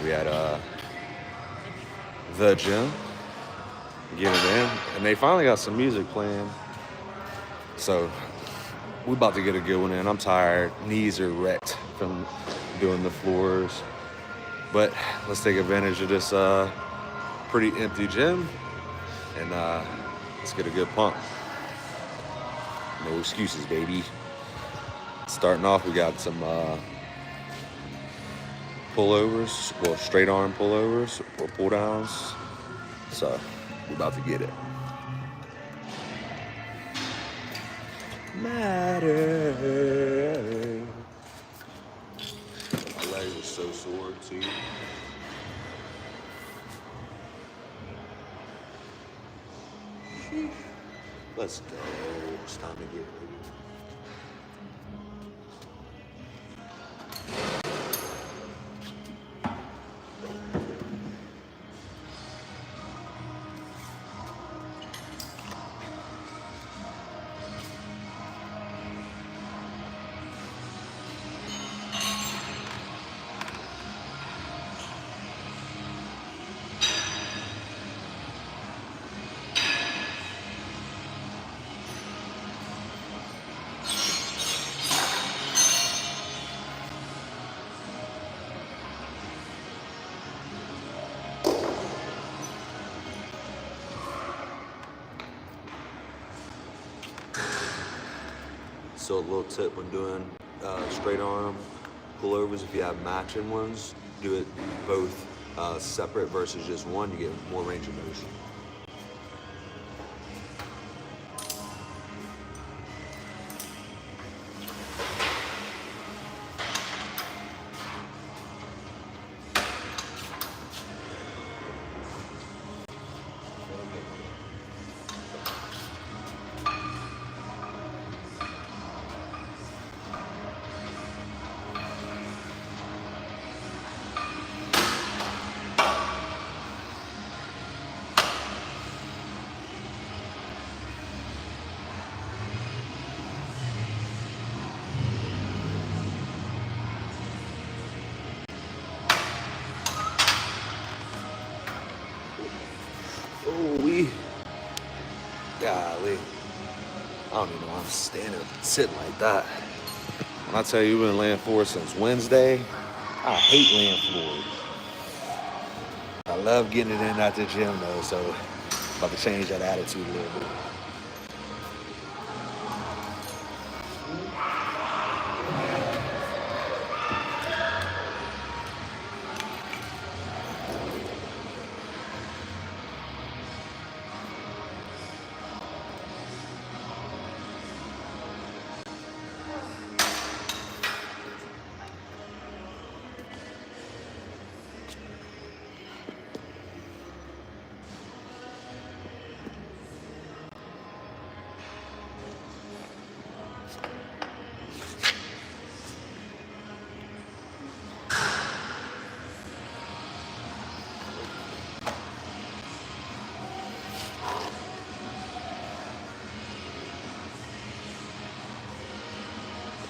We had the gym, get it in, and they finally got some music playing. So we about to get a good one in. I'm tired. Knees are wrecked from doing the floors. But let's take advantage of this pretty empty gym and let's get a good pump. No excuses, baby. Starting off, we got some pullovers, well, straight arm pullovers or pull downs. So we're about to get it. Matter. My legs are so sore too. Let's go. It's time to get ready. So a little tip when doing straight arm pullovers, if you have matching ones, do it both separate versus just one. You get more range of motion. Golly. I don't even know why I'm standing sitting like that. When I tell you we've been laying floors since Wednesday, I hate laying floors. I love getting it in at the gym though, so I'm about to change that attitude a little bit.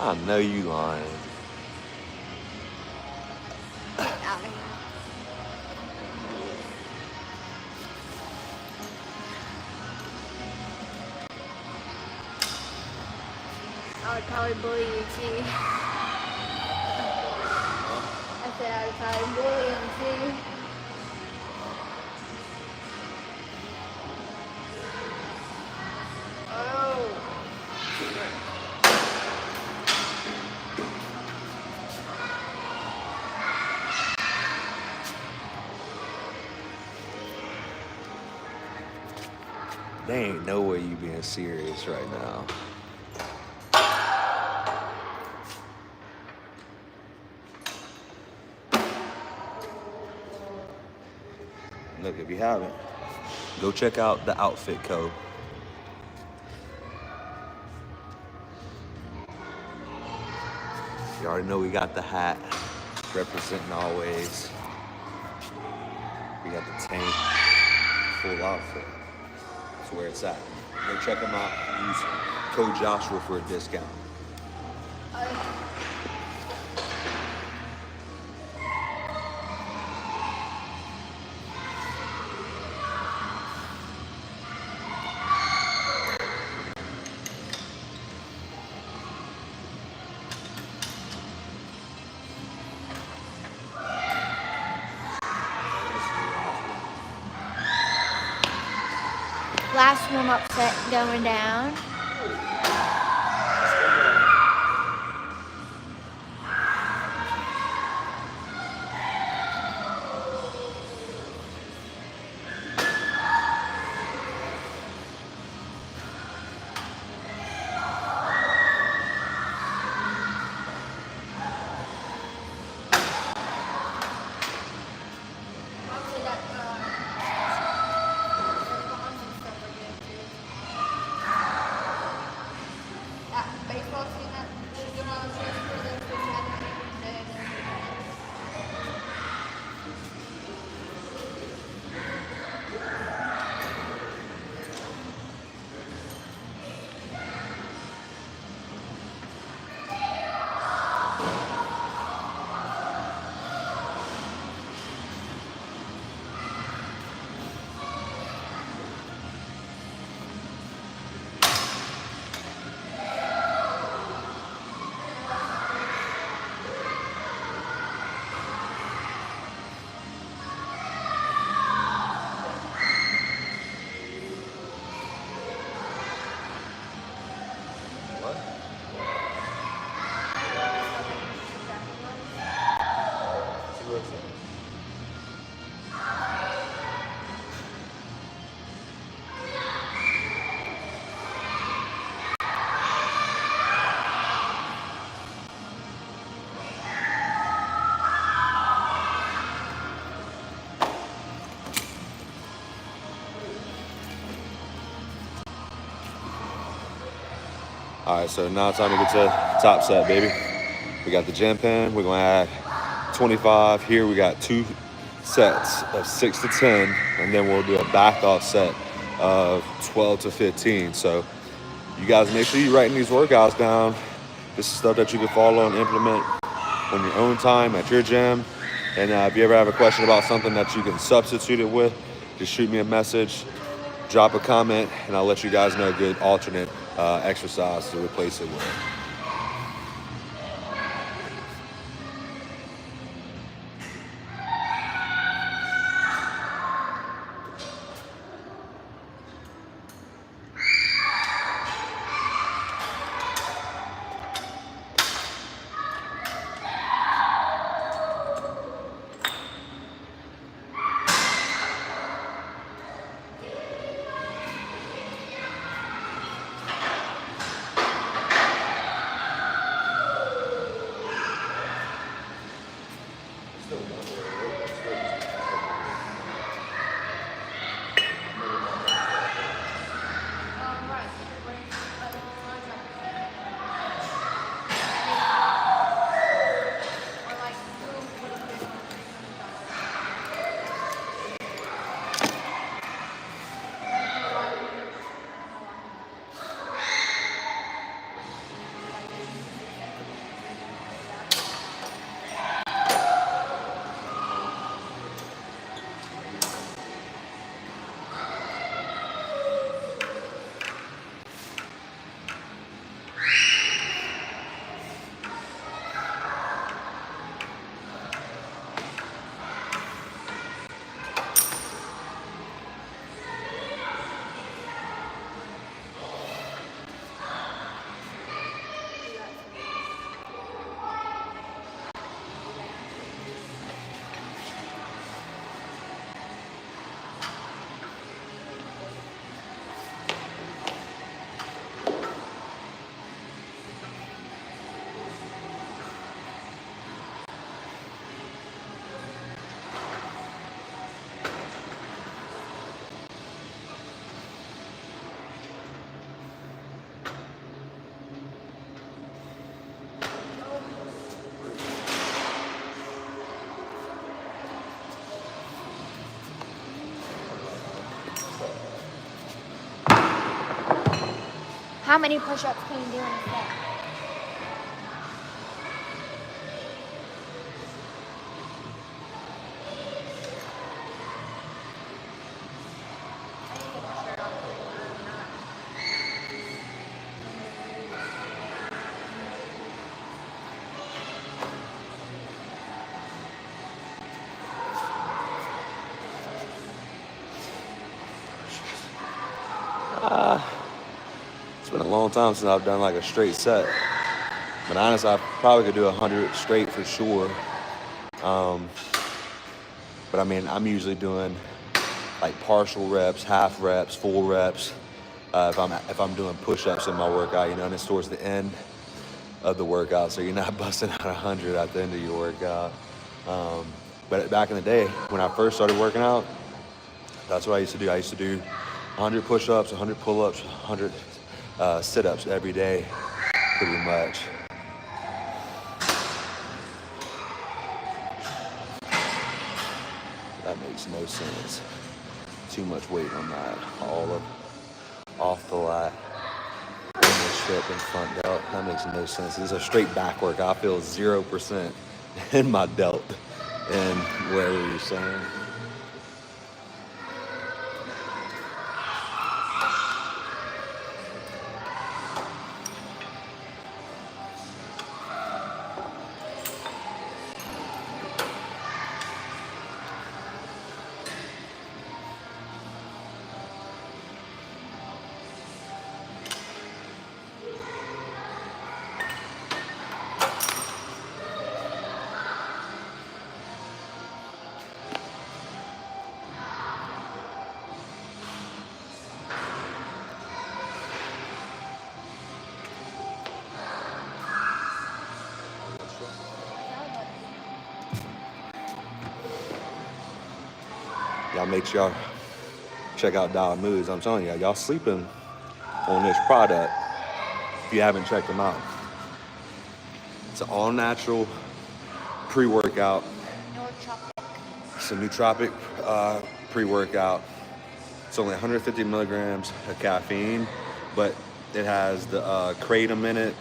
I know you lying. I would probably bully you too. I said I would probably bully him too. There ain't no way you being serious right now. Look, if you haven't, go check out the Outfit Co. You already know we got the hat, representing always. We got the tank, full outfit. That's where it's at. Go check them out. Use code Joshua for a discount. last warm-up set going down. All right, so now it's time to get to top set, baby. We got the gym pin. We're gonna add 25. Here we got 2 sets of 6 to 10, and then we'll do a back off set of 12 to 15. So you guys make sure you're writing these workouts down. This is stuff that you can follow and implement on your own time at your gym. And if you ever have a question about something that you can substitute it with, just shoot me a message, drop a comment, and I'll let you guys know a good alternate exercise to replace it with. How many push-ups can you do in a set? It's been a long time since I've done like a straight set. But honestly, I probably could do 100 straight for sure. But I mean, I'm usually doing like partial reps, half reps, full reps. If I'm doing push-ups in my workout, you know, and it's towards the end of the workout, so you're not busting out 100 at the end of your workout. But back in the day, when I first started working out, that's what I used to do. I used to do 100 push-ups, 100 pull-ups, 100 sit-ups every day, pretty much. That makes no sense. Too much weight on that. All of off the lat. In the strip and front delt. That makes no sense. This is a straight back workout. I feel 0% in my delt and whatever you're saying. Y'all make sure y'all check out Dialed Moods. I'm telling y'all sleeping on this product if you haven't checked them out. It's an all-natural pre-workout. It's a nootropic pre-workout. It's only 150 milligrams of caffeine, but it has the kratom in it.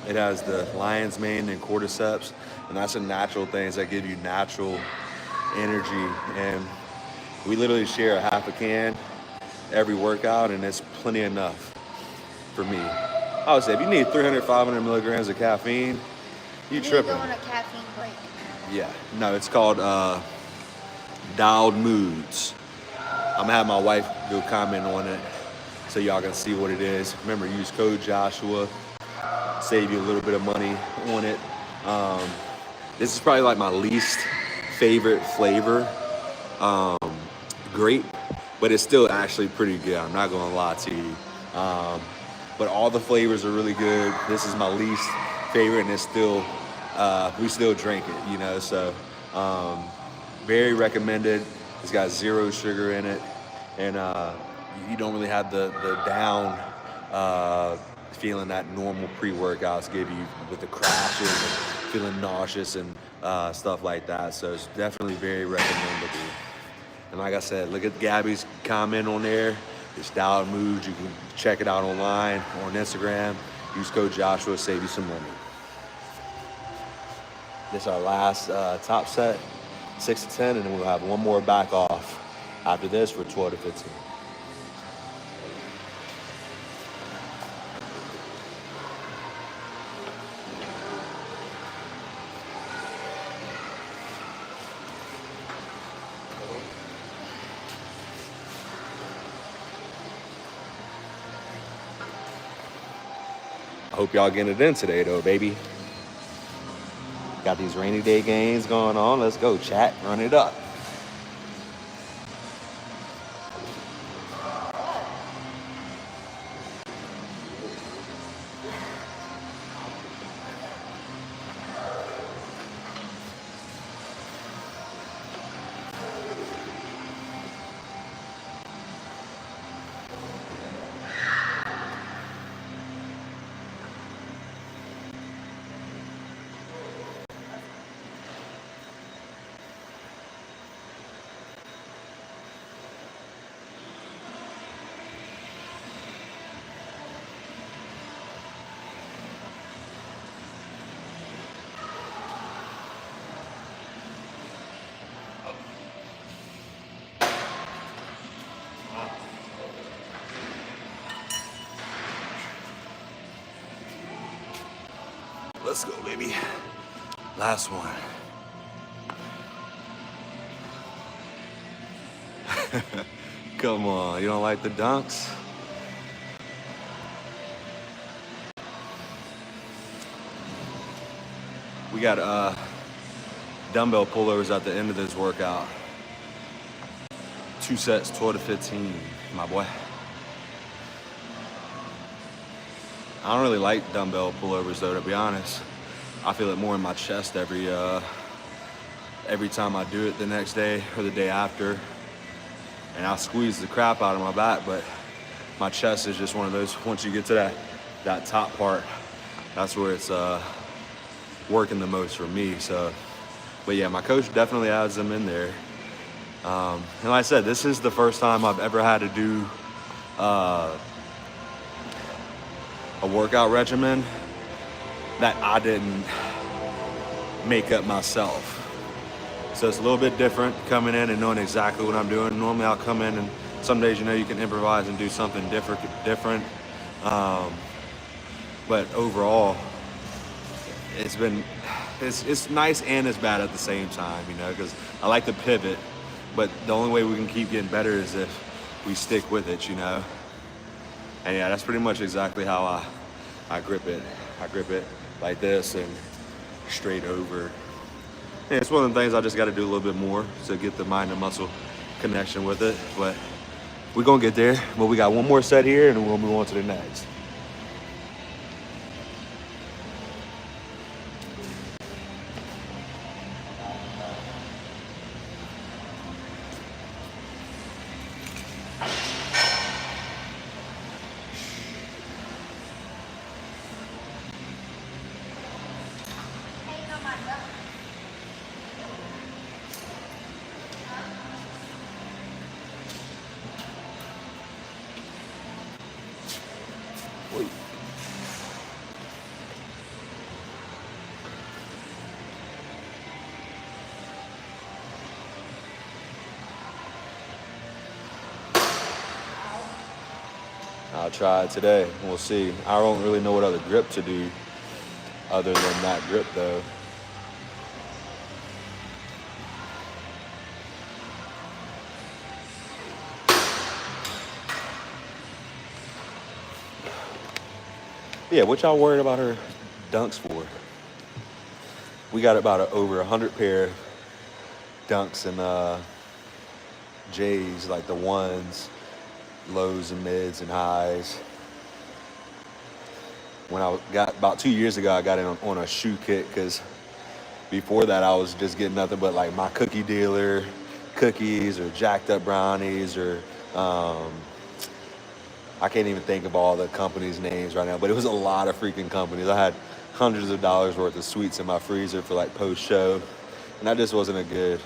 It has the lion's mane and cordyceps, and that's the natural things that give you natural energy. And we literally share a half a can every workout, and it's plenty enough for me. I would say if you need 300, 500 milligrams of caffeine, you tripping. Go on a caffeine break. Yeah, no, it's called Dialed Moods. I'm gonna have my wife do a comment on it so y'all can see what it is. Remember, use code Joshua, save you a little bit of money on it. This is probably like my least favorite flavor. Grape, but it's still actually pretty good. I'm not gonna lie to you. But all the flavors are really good. This is my least favorite, and it's still, we still drink it, you know, so very recommended. It's got 0 sugar in it, and you don't really have the down feeling that normal pre-workouts give you with the crashes and feeling nauseous and stuff like that. So it's definitely very recommendable. And like I said, look at Gabby's comment on there. It's Dialed Moods. You can check it out online or on Instagram. Use code Joshua, save you some money. This is our last top set, 6 to 10, and then we'll have one more back off after this for 12 to 15. I hope y'all getting it in today though, baby. Got these rainy day games going on. Let's go, chat. Run it up. Let's go, baby. Last one. Come on, you don't like the dunks? We got dumbbell pullovers at the end of this workout. 2 sets, 12 to 15, my boy. I don't really like dumbbell pullovers though, to be honest. I feel it more in my chest every time I do it the next day or the day after. And I'll squeeze the crap out of my back, but my chest is just one of those, once you get to that top part, that's where it's working the most for me. So, but yeah, my coach definitely adds them in there. And like I said, this is the first time I've ever had to do a workout regimen that I didn't make up myself. So it's a little bit different coming in and knowing exactly what I'm doing. Normally I'll come in and some days, you know, you can improvise and do something different. But overall, it's nice and it's bad at the same time, you know, because I like to pivot, but the only way we can keep getting better is if we stick with it, you know. And yeah, that's pretty much exactly how I grip it. I grip it like this and straight over. And it's one of the things I just got to do a little bit more to get the mind and muscle connection with it. But we're going to get there. But we got one more set here and then we'll move on to the next. I'll try it today. We'll see. I don't really know what other grip to do other than that grip though. Yeah, what y'all worried about her dunks for? We got about over 100 pair of dunks and J's, like the ones, lows and mids and highs. When I got, about 2 years ago, I got in on a shoe kick because before that I was just getting nothing but like my cookie dealer cookies or jacked up brownies or I can't even think of all the companies' names right now, but it was a lot of freaking companies. I had hundreds of dollars worth of sweets in my freezer for like post-show, and that just wasn't a good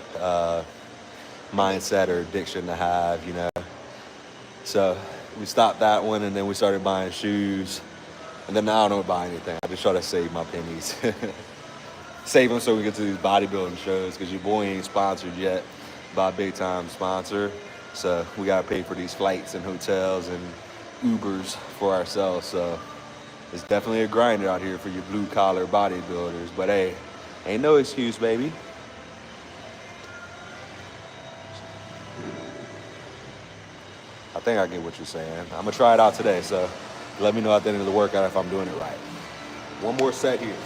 mindset or addiction to have, you know. So we stopped that one, and then we started buying shoes, and then now I don't buy anything. I just try to save my pennies. Save them so we get to these bodybuilding shows, because your boy ain't sponsored yet by a big-time sponsor. So we got to pay for these flights and hotels and Ubers for ourselves. So it's definitely a grinder out here for your blue-collar bodybuilders. But hey, ain't no excuse, baby. I think I get what you're saying. I'm going to try it out today, so let me know at the end of the workout if I'm doing it right. One more set here.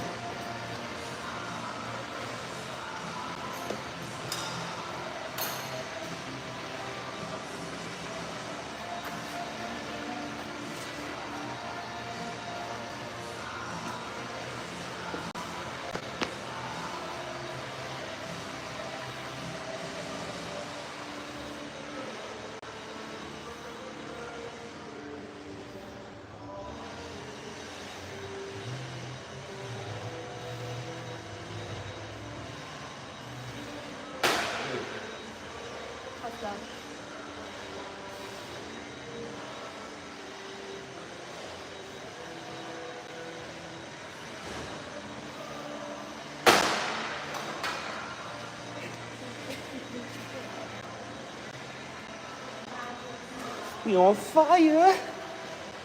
You on fire?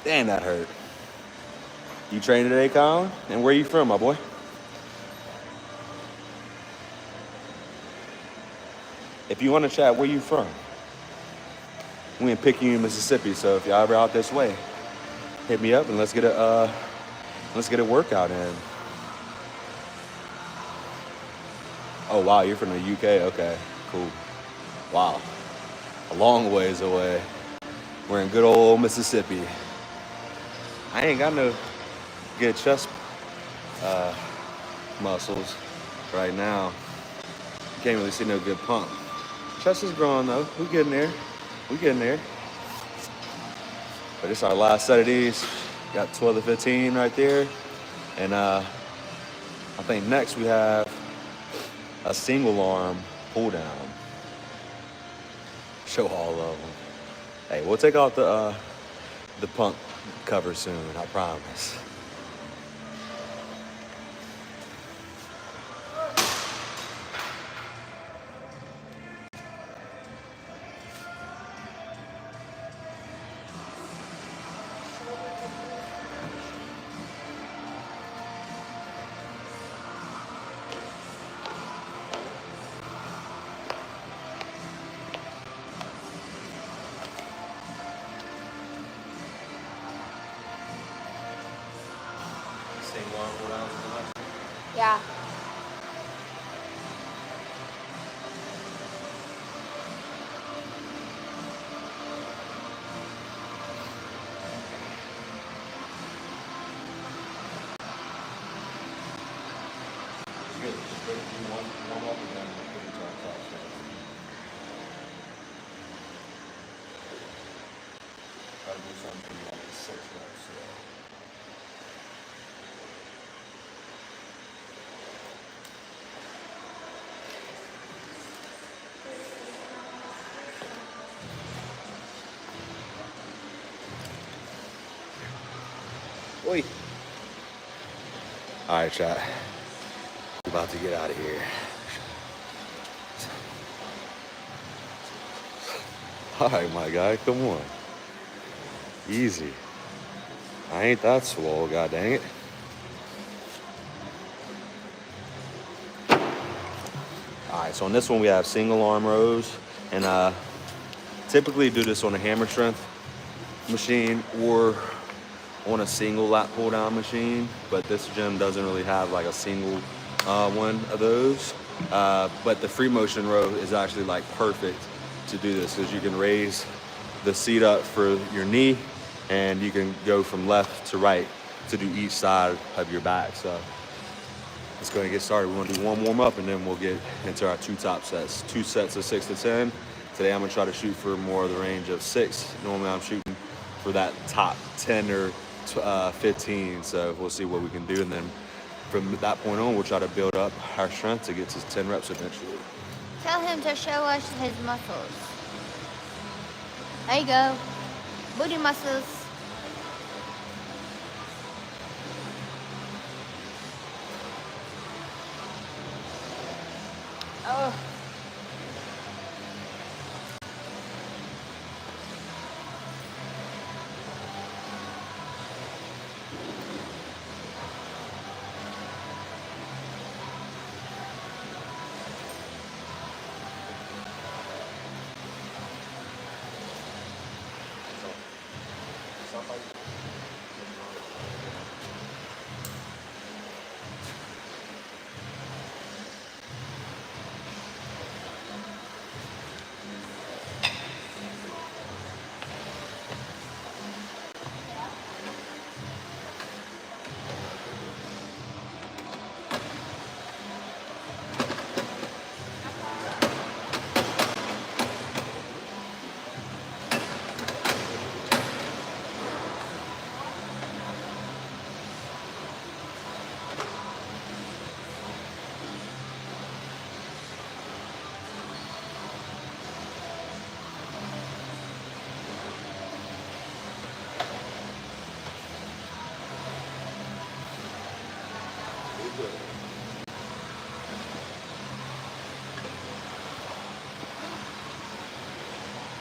Damn, that hurt. You training today, Colin? And where you from, my boy? If you want to chat, where you from? We in Picayune, Mississippi, so if y'all ever out this way, hit me up and let's get a workout in. Oh, wow, you're from the UK? Okay, cool. Wow, a long ways away. We're in good old Mississippi. I ain't got no good chest muscles right now. Can't really see no good pump. Chest is growing though. We getting there. We getting there. But it's our last set of these. Got 12 to 15 right there. And I think next we have a single arm pull down. Show all of them. Hey, we'll take out the pump cover soon, I promise. Single arm pull down. Yeah. Good. Just ready to do one up and then put it to our top set. Try to do something like 6 reps. Oi. All right, chat. We're about to get out of here. All right, my guy, come on. Easy. I ain't that swole, god dang it. All right, so on this one we have single arm rows, and typically do this on a hammer strength machine or on a single lat pull down machine, but this gym doesn't really have like a single one of those. But the free motion row is actually like perfect to do this because you can raise the seat up for your knee and you can go from left to right to do each side of your back. So let's go ahead and get started. We're gonna do one warm up and then we'll get into our 2 top sets. 2 sets of 6 to 10. Today I'm gonna try to shoot for more of the range of 6. Normally I'm shooting for that top 10 or 15. So we'll see what we can do. And then from that point on, we'll try to build up our strength to get to 10 reps eventually. Tell him to show us his muscles. There you go. Booty muscles. Oh.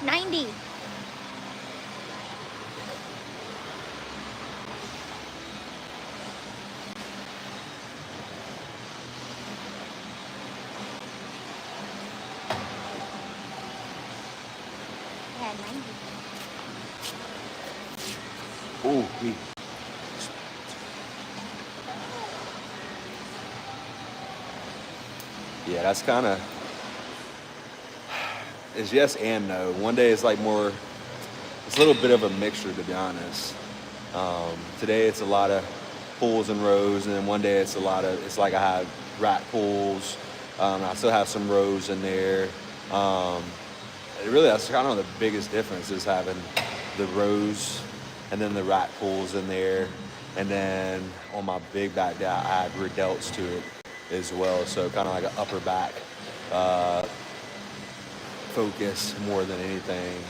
$90. Yeah, 90. Ooh, me. Yeah, yeah, that's kind of, it's yes and no. One day it's like more, it's a little bit of a mixture, to be honest. Today it's a lot of pulls and rows, and then one day it's a lot of, it's like I have rack pulls. I still have some rows in there. Really, that's kind of the biggest difference, is having the rows and then the rack pulls in there. And then on my big back day, I add rear delts to it as well. So kind of like an upper back focus more than anything.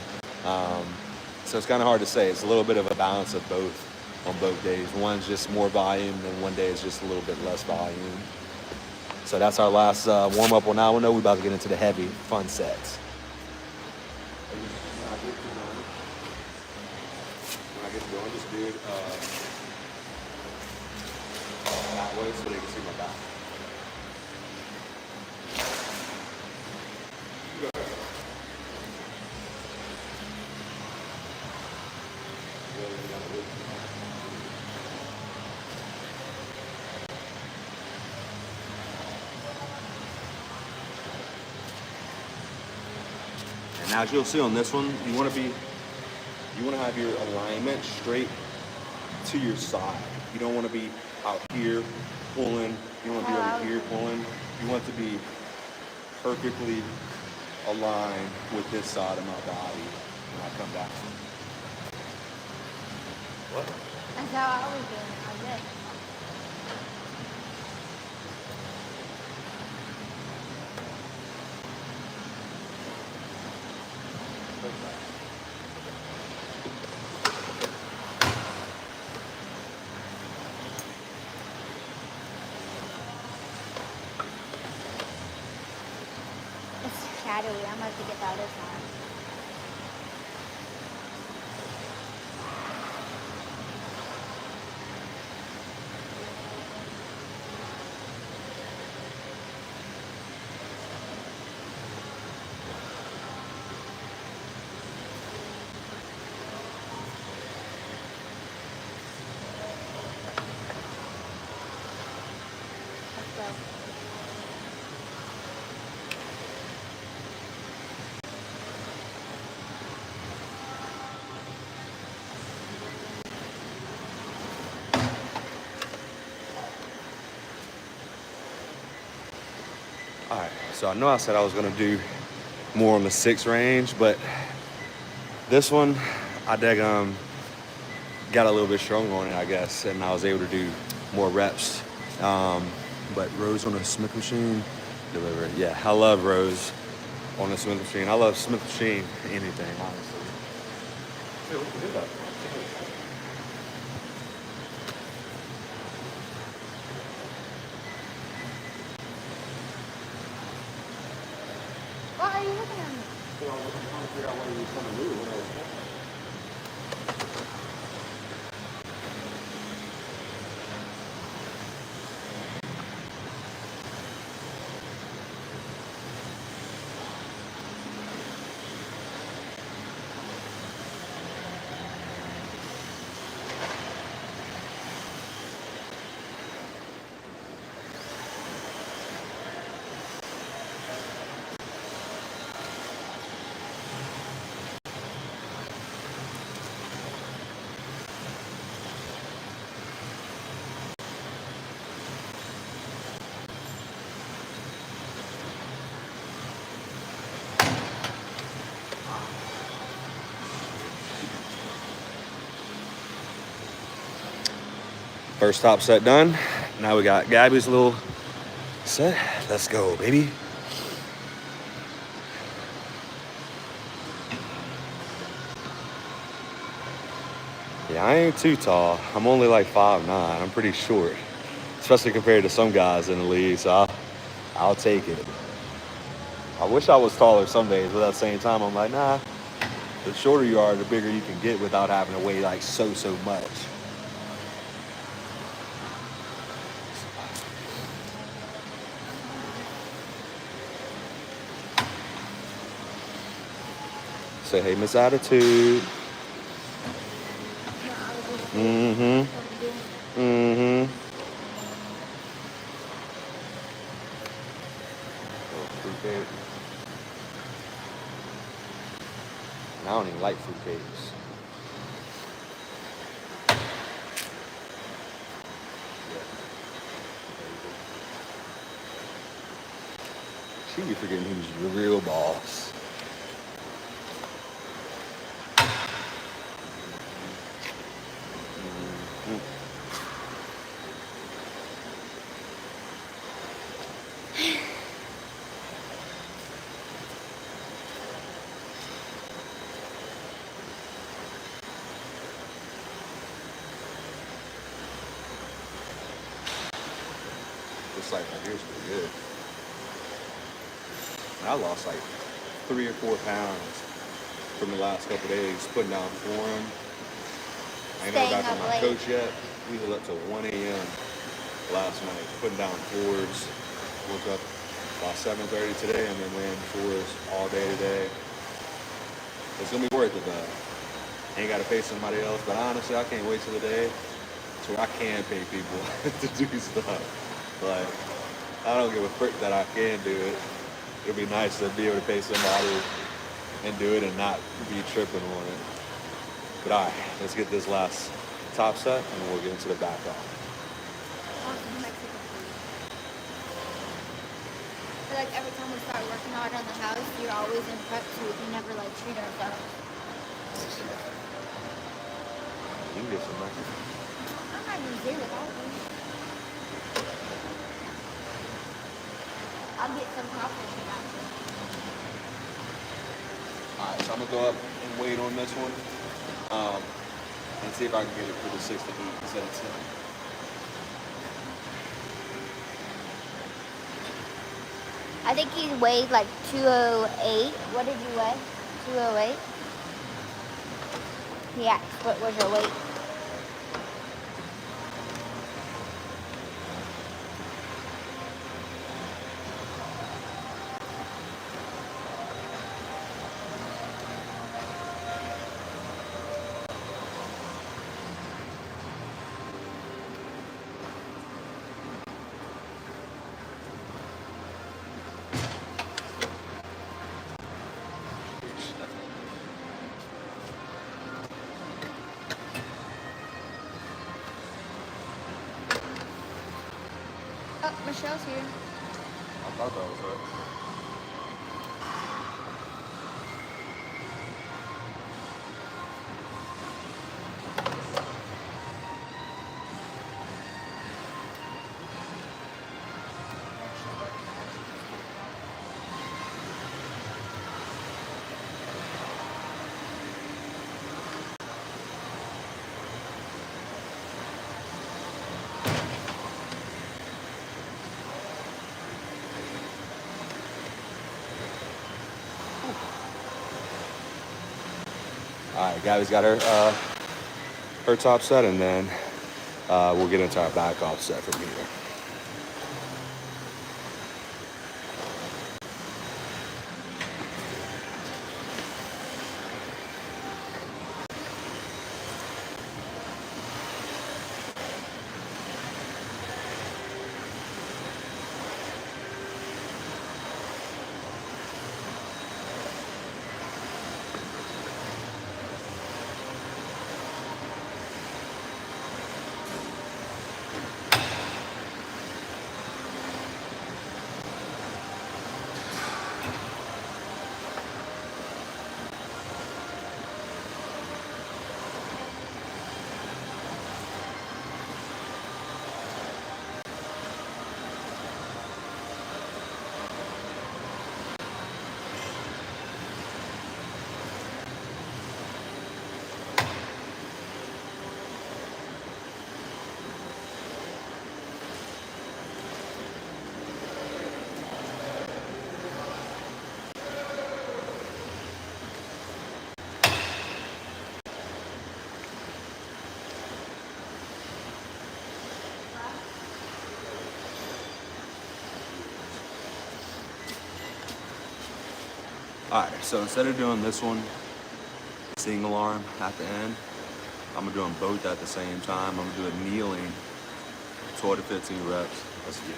So it's kind of hard to say. It's a little bit of a balance of both on both days. One's just more volume, and one day is just a little bit less volume. So that's our last warm up on that one. We're about to get into the heavy, fun sets. When I get going, just do it that way so they can see my back. And as you'll see on this one, you want to have your alignment straight to your side. You don't want to be out here pulling. You don't want to be over here pulling. You want to be perfectly aligned with this side of my body when I come down. What? That's how I was doing it. I did. It's shadowy. I'm about to get the other side. Let's go. All right, so I know I said I was gonna do more on the 6 range, but this one, I got a little bit stronger on it, I guess, and I was able to do more reps. But rows on a Smith machine, deliver. Yeah, I love rows on a Smith machine. I love Smith machine anything, honestly. Hey, what you do that? Why are you looking at me? So I was trying to figure out what he was trying to do when I was talking. First top set done. Now we got Gabby's little set. Let's go, baby. Yeah, I ain't too tall. I'm only like 5'9". I'm pretty short, especially compared to some guys in the league. So I'll take it. I wish I was taller some days, but at the same time, I'm like, nah. The shorter you are, the bigger you can get without having to weigh like so much. Say, hey, Miss Attitude. Mm-hmm. Mm-hmm. And I don't even like fruitcakes. She be forgetting who's the real boss. This side right here is pretty good. And I lost like 3 or 4 pounds from the last couple days putting down form. I ain't got back on my coach yet. We was up till 1 a.m. last night putting down fours. Woke up about 7:30 today and then ran fours all day today. It's gonna be worth it though. Ain't gotta pay somebody else, but honestly, I can't wait till the day to where I can pay people to do stuff. Like, I don't give a frick that I can do it. It'll be nice to be able to pay somebody and do it and not be tripping on it. But all right, let's get this last top set and then we'll get into the back off. Awesome Mexican food. I feel like every time we start working hard on the house, you're always in prep so we can never like treat ourselves. You can get some Mexican. I'm not even here without them. I'll get some crawfish after. Alright, so I'm gonna go up and wait on this one. And see if I can get it for the 6 to 8 instead of 10. I think he weighed like 208. What did you weigh? 208? He asked, what was your weight? Oh, Michelle's here. I thought that was it. All right, Gabby's got her top set, and then we'll get into our back off set from here. All right, so instead of doing this one, single arm at the end, I'm gonna do them both at the same time. I'm gonna do a kneeling, 12 to 15 reps. Let's get it.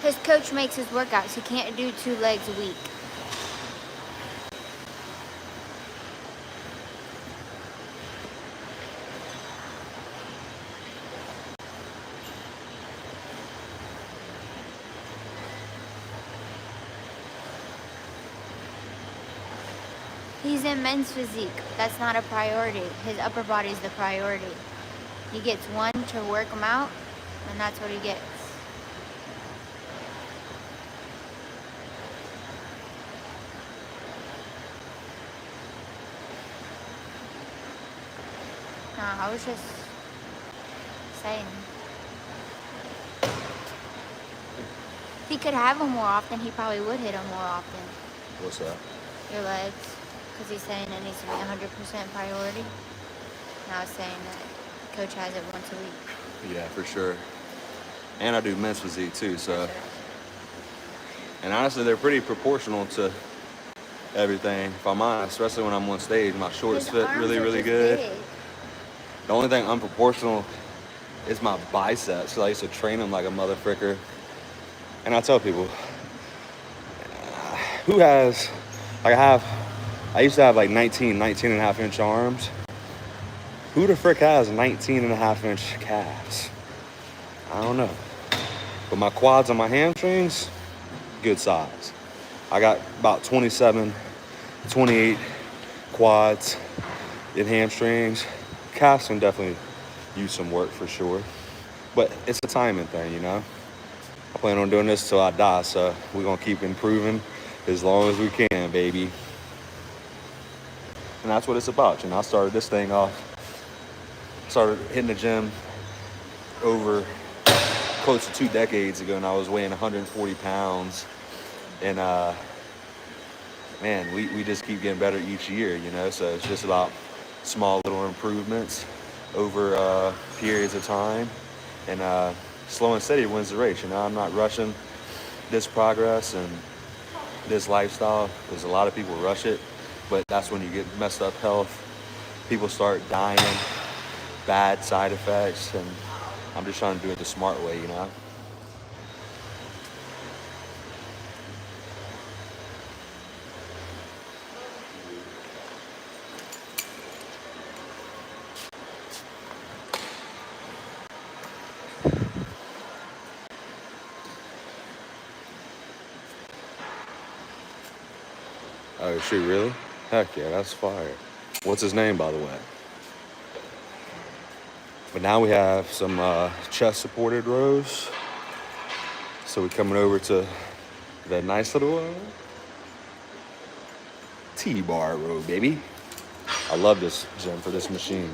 His coach makes his workouts. He can't do 2 legs a week. He's in men's physique. That's not a priority. His upper body's the priority. He gets 1 to work him out, and that's what he gets. Nah, I was just saying. If he could have him more often, he probably would hit him more often. What's that? Your legs. Because he's saying it needs to be 100% priority. And I was saying that the coach has it once a week. Yeah, for sure. And I do men's physique too, so. And honestly, they're pretty proportional to everything, if I'm honest, especially when I'm on stage. My shorts fit really, really good. Big. The only thing unproportional is my biceps. So I used to train them like a mother fricker. And I tell people, who has, like I used to have like 19 and a half inch arms. Who the frick has 19 and a half inch calves? I don't know. But my quads and my hamstrings, good size. I got about 27, 28 quads and hamstrings. Calves can definitely use some work for sure. But it's a timing thing, you know? I plan on doing this till I die, so we're gonna keep improving as long as we can, baby. And that's what it's about. You know, I started this thing off, started hitting the gym over close to 2 decades ago, and I was weighing 140 pounds. And man, we just keep getting better each year, you know? So it's just about small little improvements over periods of time. And slow and steady wins the race, you know? I'm not rushing this progress and this lifestyle, because a lot of people rush it, but that's when you get messed up health. People start dying, bad side effects, and I'm just trying to do it the smart way, you know? Oh, shoot, really? Heck yeah, that's fire. What's his name, by the way? But now we have some chest supported rows. So we're coming over to the nice little T-bar row, baby. I love this gym for this machine.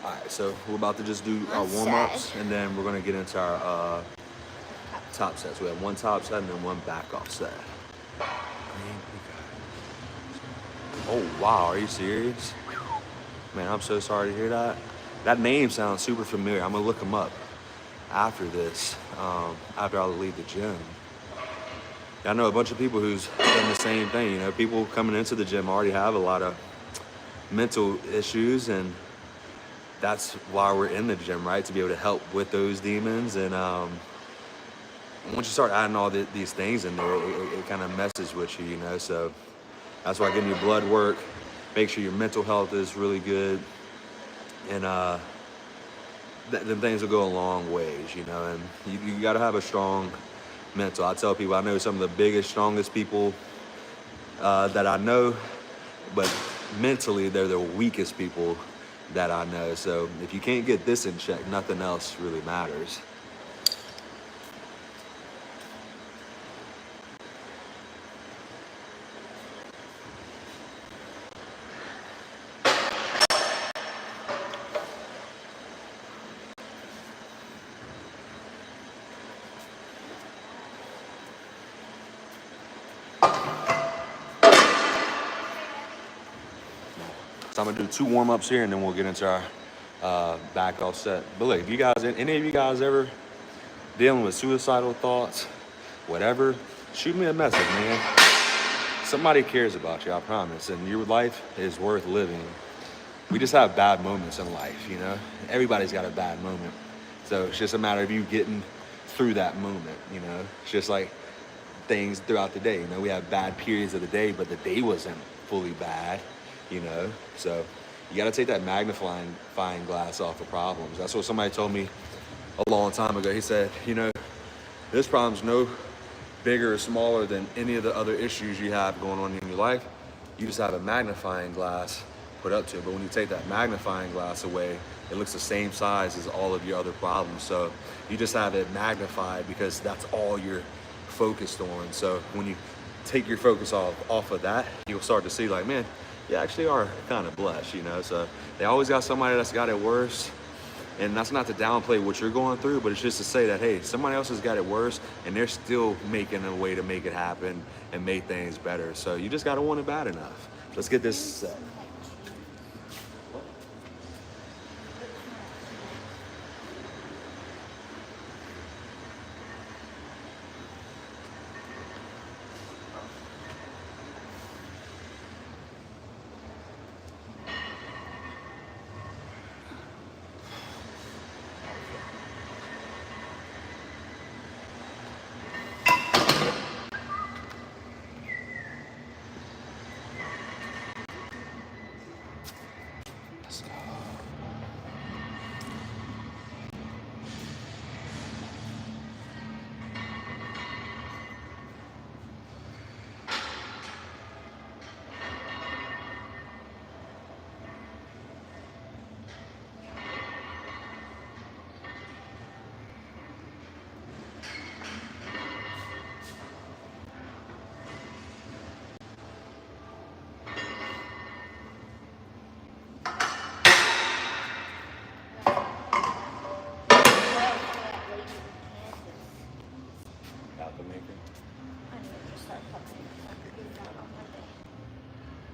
All right, so we're about to just do our warm-ups, and then we're gonna get into our top sets. We have 1 top set and then 1 back off set. Oh wow, are you serious? Man, I'm so sorry to hear that. That name sounds super familiar. I'm gonna look him up after this, after I leave the gym. I know a bunch of people who's done the same thing. You know, people coming into the gym already have a lot of mental issues, and that's why we're in the gym, right? To be able to help with those demons. And once you start adding all these things in there, it kind of messes with you, you know? So that's why getting your blood work, make sure your mental health is really good. And then things will go a long ways, you know? And you got to have a strong mental. I tell people I know some of the biggest, strongest people that I know, but mentally they're the weakest people that I know. So if you can't get this in check, nothing else really matters. So I'm gonna do 2 warm-ups here and then we'll get into our back off set. But look, if you guys, any of you guys ever dealing with suicidal thoughts, whatever, shoot me a message, man. Somebody cares about you, I promise, and your life is worth living. We just have bad moments in life, you know? Everybody's got a bad moment. So it's just a matter of you getting through that moment, you know? It's just like things throughout the day, you know? We have bad periods of the day, but the day wasn't fully bad, you know? So you gotta take that magnifying glass off of problems. That's what somebody told me a long time ago. He said, you know, this problem's no bigger or smaller than any of the other issues you have going on in your life. You just have a magnifying glass put up to it. But when you take that magnifying glass away, it looks the same size as all of your other problems. So you just have it magnified because that's all you're focused on. So when you take your focus off of that, you'll start to see like, man, you actually are kind of blessed, you know? So they always got somebody that's got it worse. And that's not to downplay what you're going through, but it's just to say that, hey, somebody else has got it worse and they're still making a way to make it happen and make things better. So you just gotta want it bad enough. Let's get this set.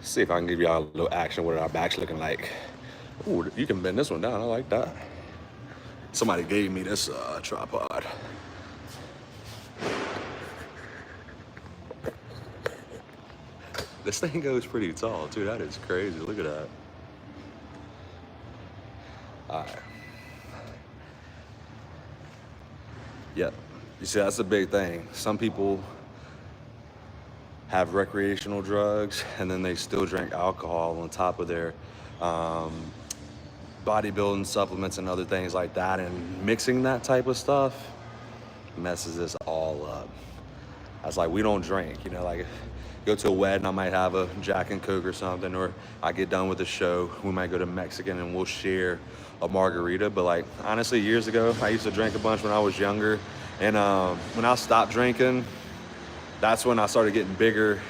See if I can give y'all a little action what our back's looking like. Ooh, you can bend this one down. I like that. Somebody gave me this tripod. This thing goes pretty tall too. That is crazy. Look at that. All right. Yep. You see, that's a big thing. Some people have recreational drugs and then they still drink alcohol on top of their bodybuilding supplements and other things like that, and mixing that type of stuff messes this all up. I was like, we don't drink, you know, like go to a wedding, I might have a Jack and Coke or something, or I get done with the show, we might go to Mexican and we'll share a margarita. But like, honestly, years ago, I used to drink a bunch when I was younger, and when I stopped drinking, that's when I started getting bigger,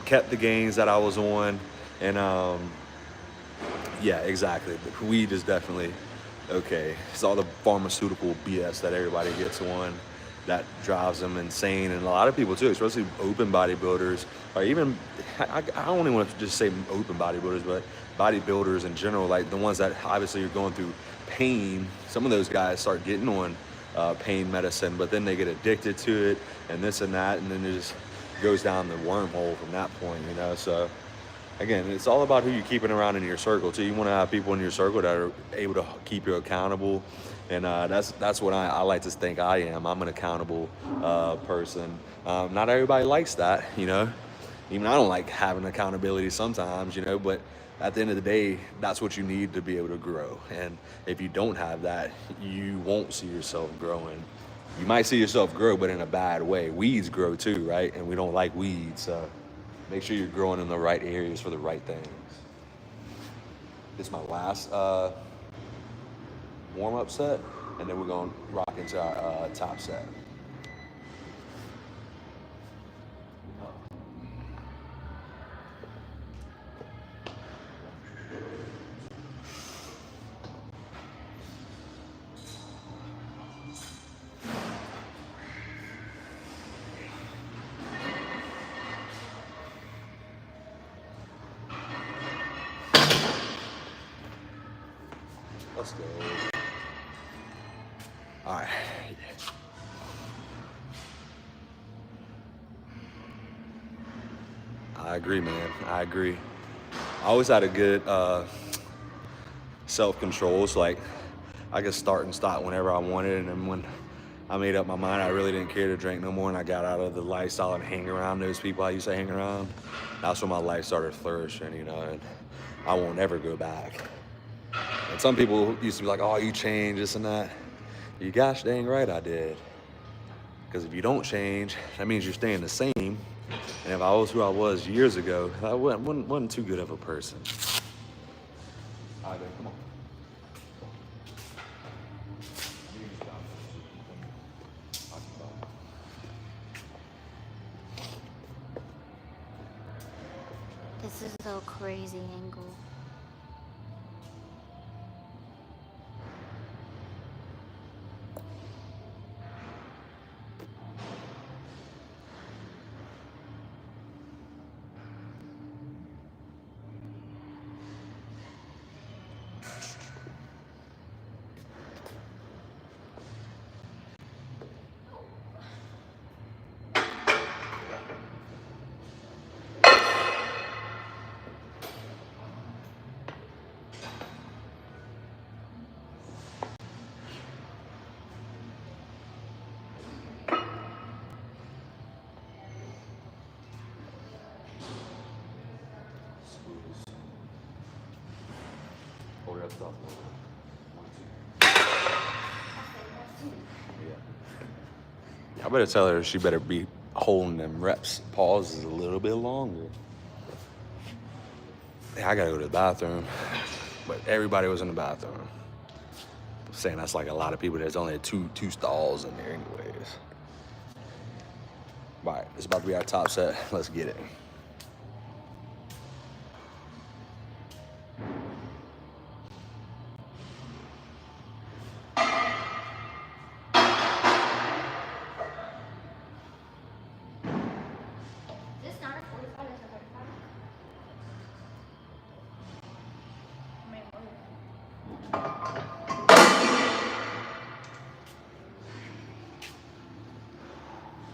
kept the gains that I was on, and yeah, exactly. The weed is definitely okay. It's all the pharmaceutical BS that everybody gets on that drives them insane, and a lot of people too, especially open bodybuilders, or even I don't even want to just say open bodybuilders, but bodybuilders in general, like the ones that obviously are going through pain. Some of those guys start getting on pain medicine, but then they get addicted to it and this and that, and then it just goes down the wormhole from that point, you know. So again, it's all about who you're keeping around in your circle too. You want to have people in your circle that are able to keep you accountable, and that's what I like to think I am. I'm an accountable person. Not everybody likes that, you know. Even I don't like having accountability sometimes, you know, but at the end of the day, that's what you need to be able to grow. And if you don't have that, you won't see yourself growing. You might see yourself grow, but in a bad way. Weeds grow too, right? And we don't like weeds, so make sure you're growing in the right areas for the right things. This is my last warm-up set, and then we're gonna rock into our top set. Let's go. All right. I agree, man. I agree. I always had a good self-control. So like I could start and stop whenever I wanted, and then when I made up my mind, I really didn't care to drink no more, and I got out of the lifestyle and hang around those people I used to hang around. That's when my life started flourishing, you know, and I won't ever go back. And some people used to be like, oh, you changed, this and that. You gosh dang right I did. Because if you don't change, that means you're staying the same. And if I was who I was years ago, I wasn't too good of a person. All right, babe, come on. This is a crazy angle. Hold that stuff. Yeah. I better tell her she better be holding them reps pauses a little bit longer. Yeah, I gotta go to the bathroom, but everybody was in the bathroom. I'm saying that's like a lot of people. There's only two stalls in there anyways. All right, it's about to be our top set. Let's get it.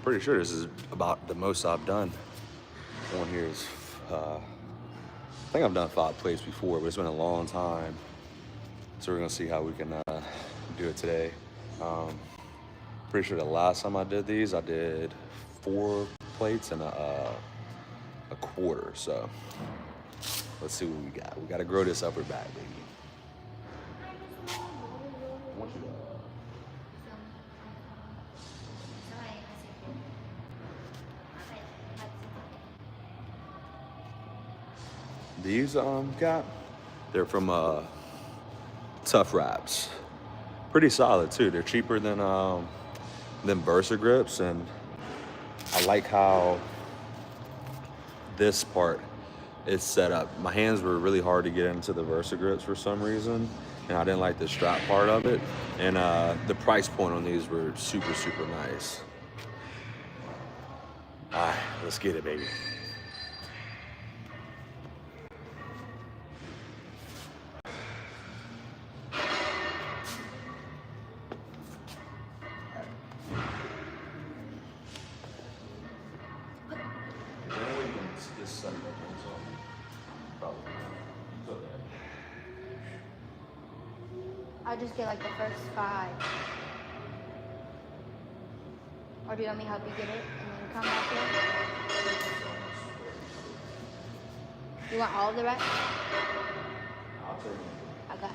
Pretty sure this is about the most I've done on here. Is I think I've done 5 plates before, but it's been a long time. So we're gonna see how we can do it today. Pretty sure the last time I did these, I did 4 plates and a quarter. So let's see what we got. We got to grow this upper back, baby. These they're from Tough Wraps. Pretty solid too. They're cheaper than Versa grips, and I like how this part is set up. My hands were really hard to get into the Versa grips for some reason, and I didn't like the strap part of it. And the price point on these were super nice. All right, let's get it, baby. I'll just get like the first 5. Or do you want me to help you get it and then come back here? You want all of the reps? I'll take it. Okay.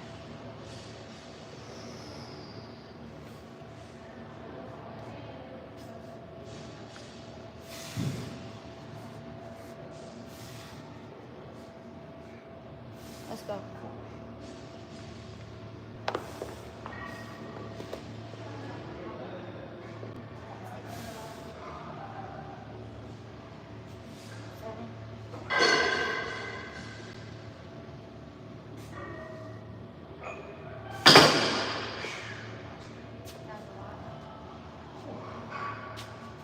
go.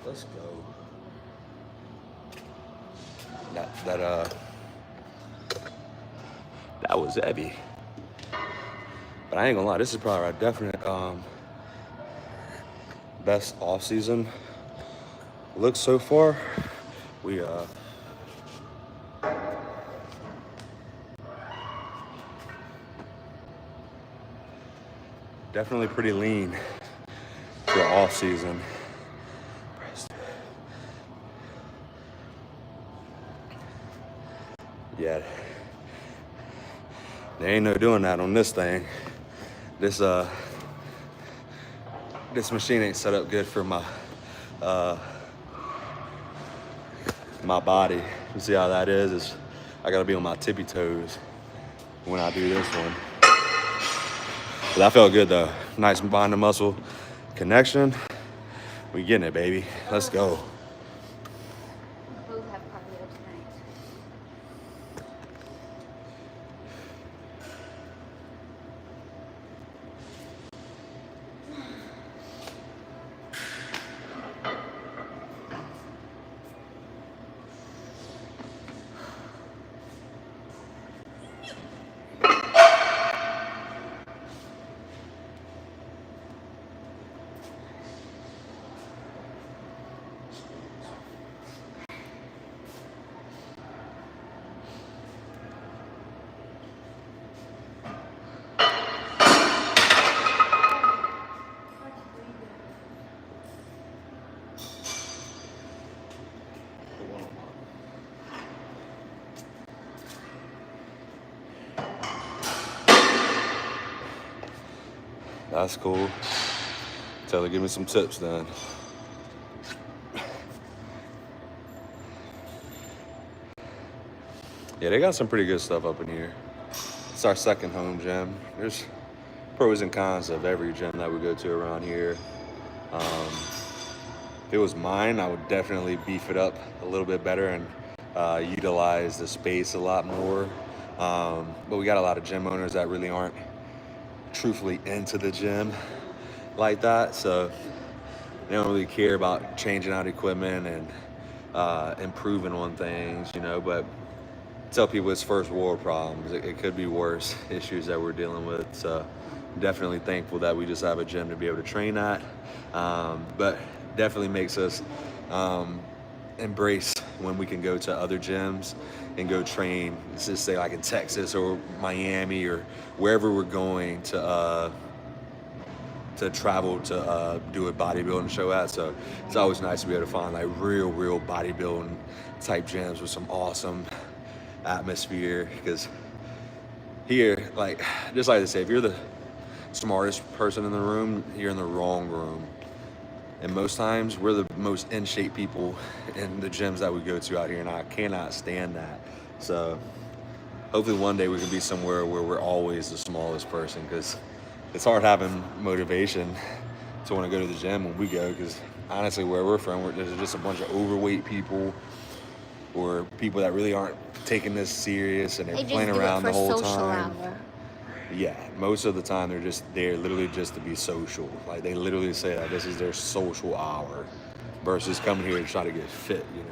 Let's go. That was heavy. But I ain't gonna lie, this is probably our definite best off season look so far. We definitely pretty lean for off season. Yeah, there ain't no doing that on this thing. This machine ain't set up good for my my body. You see how that is? I gotta be on my tippy toes when I do this one. But that felt good though. Nice mind to muscle connection. We getting it, baby. Let's go. Both have cardio tonight. That's cool. Tell her, give me some tips then. Yeah, they got some pretty good stuff up in here. It's our second home gym. There's pros and cons of every gym that we go to around here. If it was mine, I would definitely beef it up a little bit better and utilize the space a lot more. But we got a lot of gym owners that really aren't truthfully into the gym like that, so they don't really care about changing out equipment and improving on things, you know. But tell people it's first world problems. It could be worse issues that we're dealing with. So definitely thankful that we just have a gym to be able to train at. But definitely makes us embrace when we can go to other gyms and go train, let's just say like in Texas or Miami or wherever we're going to travel to do a bodybuilding show at. So it's always nice to be able to find like real bodybuilding type gyms with some awesome atmosphere, because here, like, just like to say, if you're the smartest person in the room, you're in the wrong room. And most times we're the most in shape people in the gyms that we go to out here, and I cannot stand that. So hopefully one day we can be somewhere where we're always the smallest person, because it's hard having motivation to want to go to the gym when we go, because honestly where we're from, there's just a bunch of overweight people or people that really aren't taking this serious and they're playing around the whole time. Yeah, most of the time they're just there literally just to be social. Like they literally say that this is their social hour versus coming here to try to get fit, you know.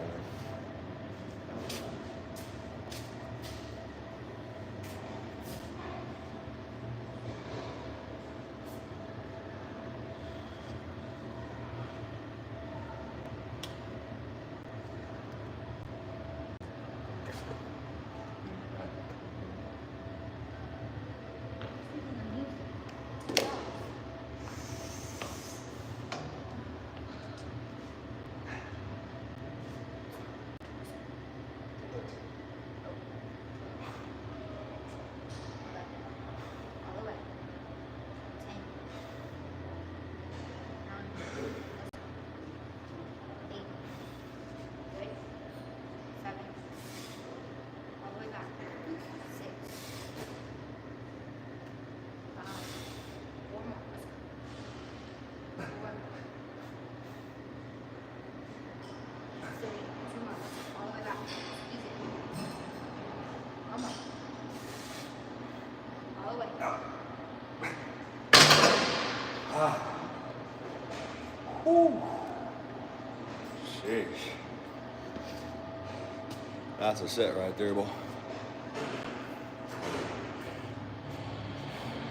That's a set right there, boy.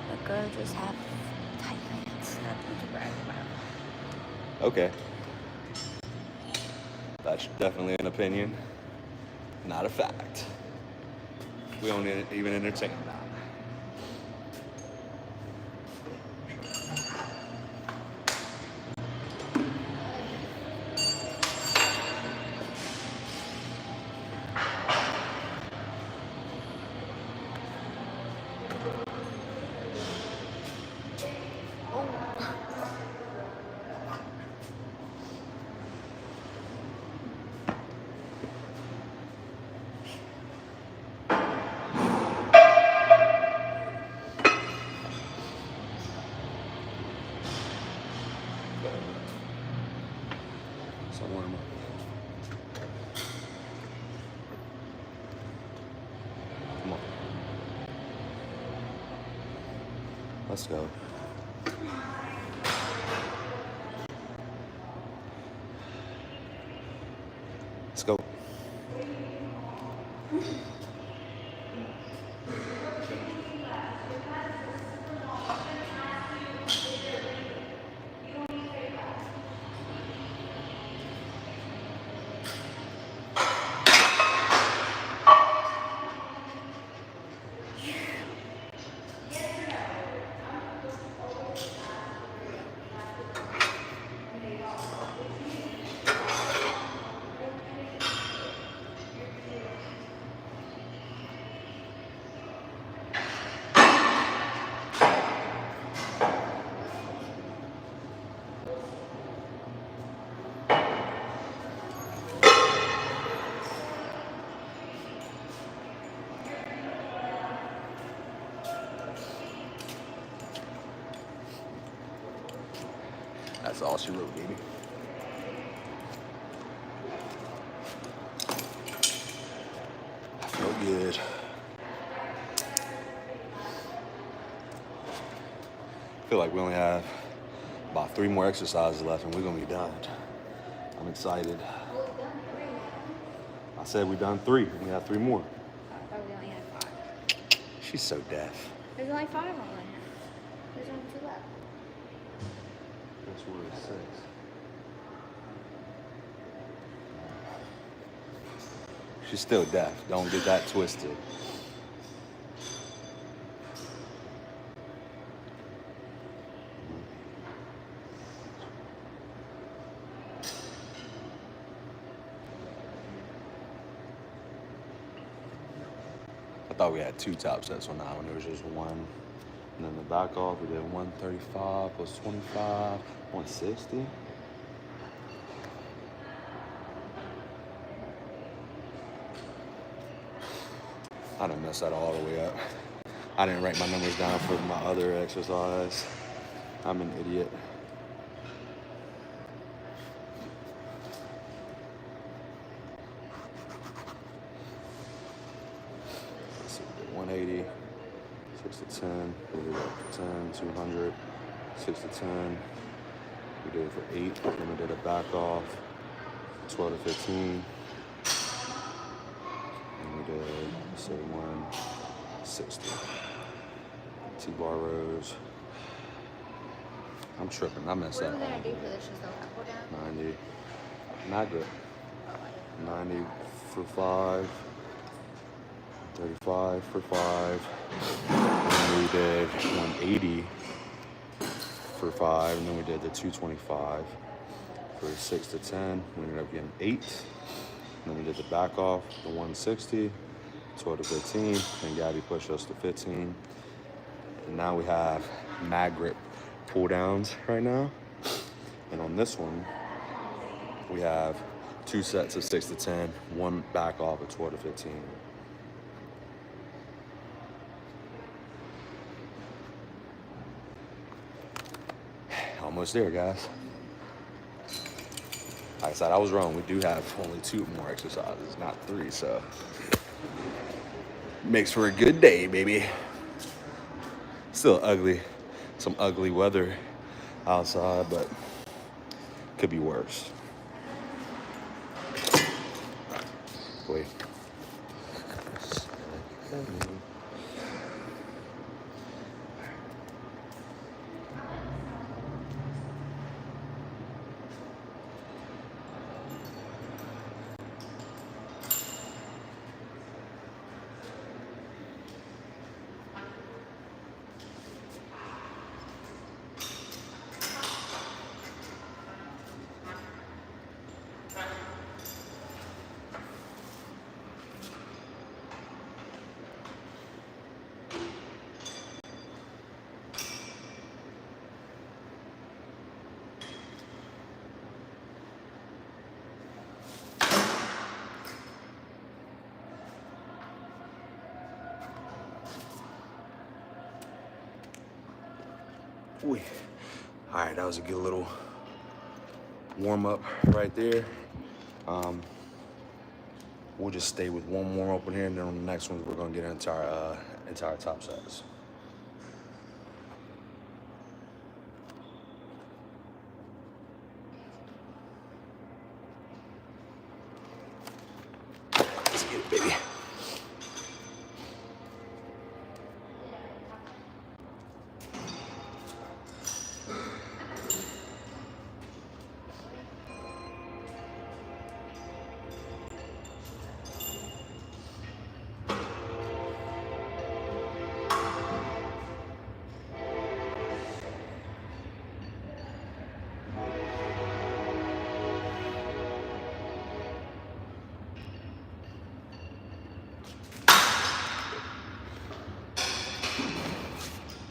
The girl just have tight pants. Nothing to brag about. Okay. That's definitely an opinion, not a fact. We don't even entertain that. So warm. Come on. Let's go. Let's go. That's all she wrote, baby. I feel good. I feel like we only have about 3 more exercises left and we're gonna be done. I'm excited. I said we done 3. We have 3 more. I thought we only had 5. She's so deaf. There's only 5 on one hand. There's only 2 left. That's where it's 6. She's still deaf. Don't get that twisted. I thought we had 2 top sets on that one. There was just 1. And then the back off, we did 135 plus 25, 160. I didn't mess that all the way up. I didn't write my numbers down for my other exercise. I'm an idiot. Let's see, we did 180, 6 to 10, we did 10, 200, 6 to 10. We did it for 8, then we did a back off, 12 to 15. And we did, say, 160. T-bar rows. I'm tripping. I messed What are that we gonna up. do for this? Just go up or down? 90. Not good. 90 for 5. 35 for 5. And we did 180 for 5. And then we did the 225 for 6 to 10. We ended up getting 8. And then we did the back off, the 160, 12 to 15. And Gabby pushed us to 15. And now we have mag grip pull downs right now. And on this one, we have 2 sets of 6 to 10, 1 back off of 12 to 15. Almost there, guys. Like I said, I was wrong. We do have only 2 more exercises, not 3, so makes for a good day, baby. Still ugly. Some ugly weather outside, but could be worse. Wait. Ooh. All right, that was a good little warm up right there. We'll just stay with one more open here, and then on the next one, we're gonna get into our top sets. Let's get it, baby.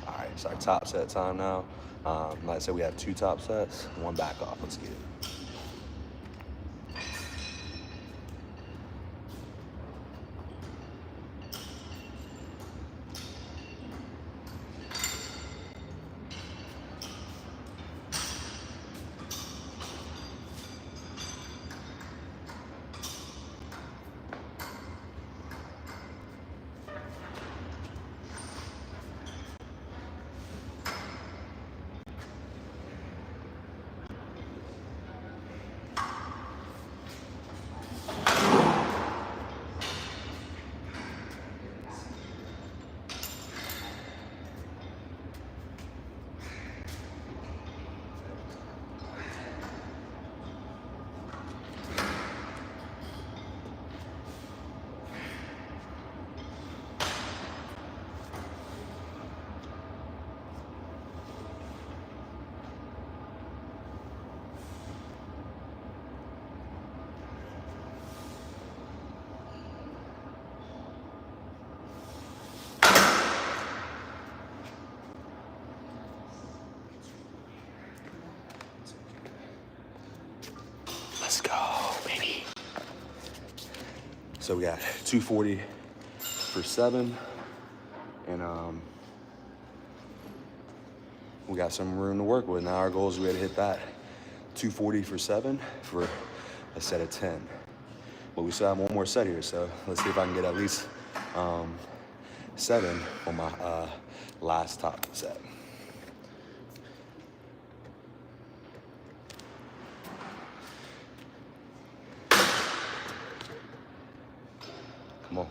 All right, it's our top set time now. Like I said, we have 2 top sets, 1 back off. Let's get it. Let's go, baby. So we got 240 for 7, and we got some room to work with. Now our goal is we got to hit that 240 for 7 for a set of 10. But we still have one more set here, so let's see if I can get at least 7 on my last top set. Come on.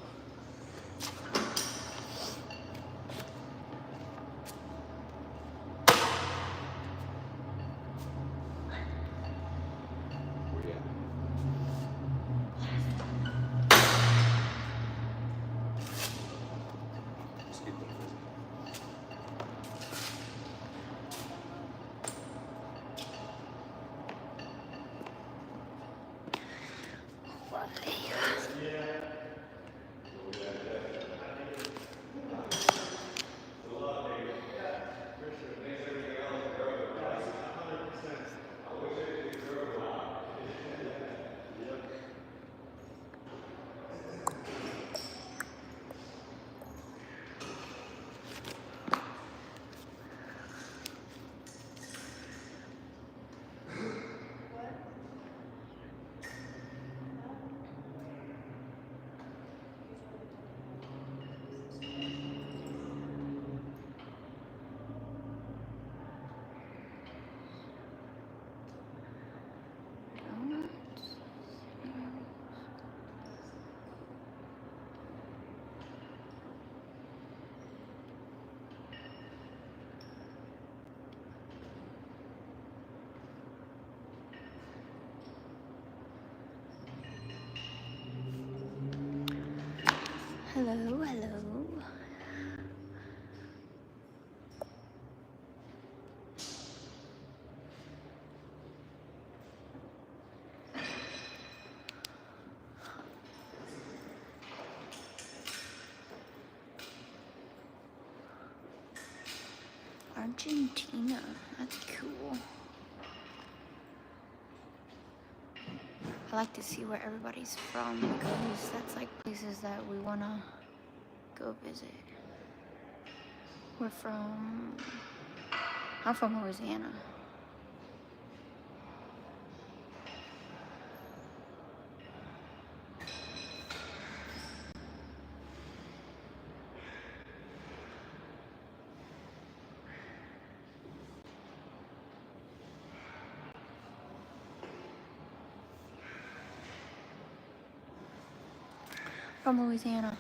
Where you at? Let's keep it busy. Hello, hello. Argentina, that's cool. I like to see where everybody's from because that's like places that we wanna go visit. I'm from Louisiana. From Louisiana.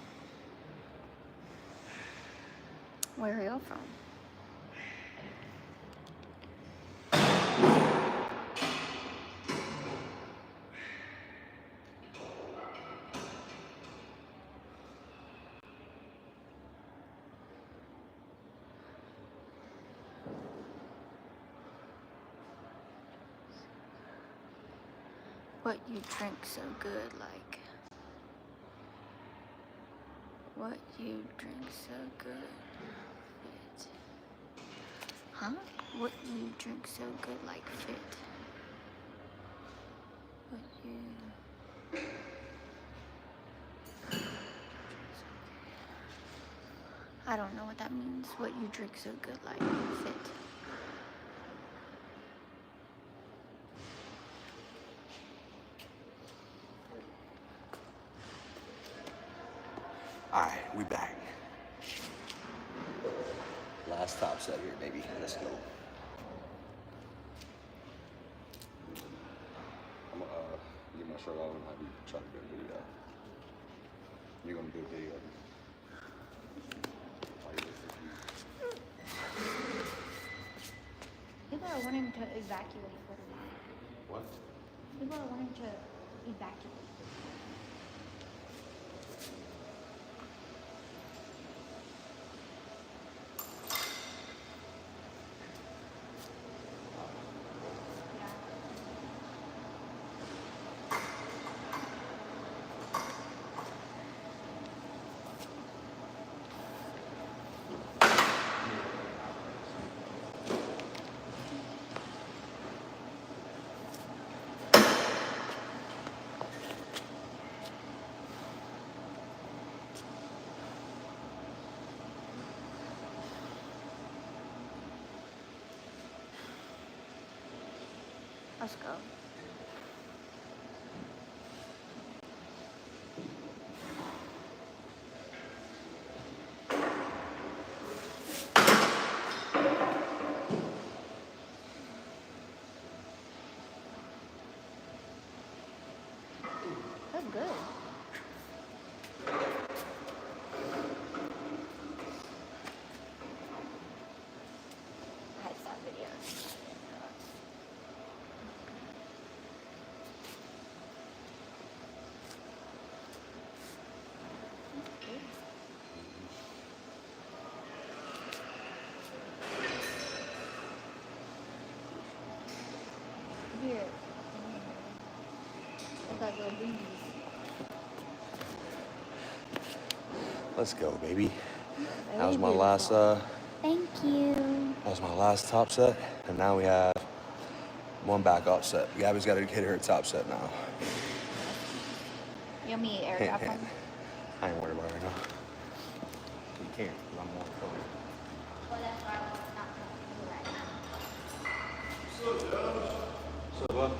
Where are y'all from? What you drink so good, like? What you drink so good? Fit. Huh? What you drink so good, like fit? What you... I don't know what that means. What you drink so good, like fit. All right, we back. Last top set here, baby. Let's go. I'm gonna get my shirt off and have you try to do a video. You're gonna do a video. People are wanting to evacuate for the week. What? People are wanting to evacuate. Let's go. That's good. I had that video. Here. Look like little beanies. Let's go, baby. That was Very my last Thank you. that was my last top set, and now we have one back off set. Gabby's got to hit her top set now. You want me to airdrop them? I ain't worried about it right now. You can't, 'cause I'm more cold. Well, that's why I was not going to do right now. So what?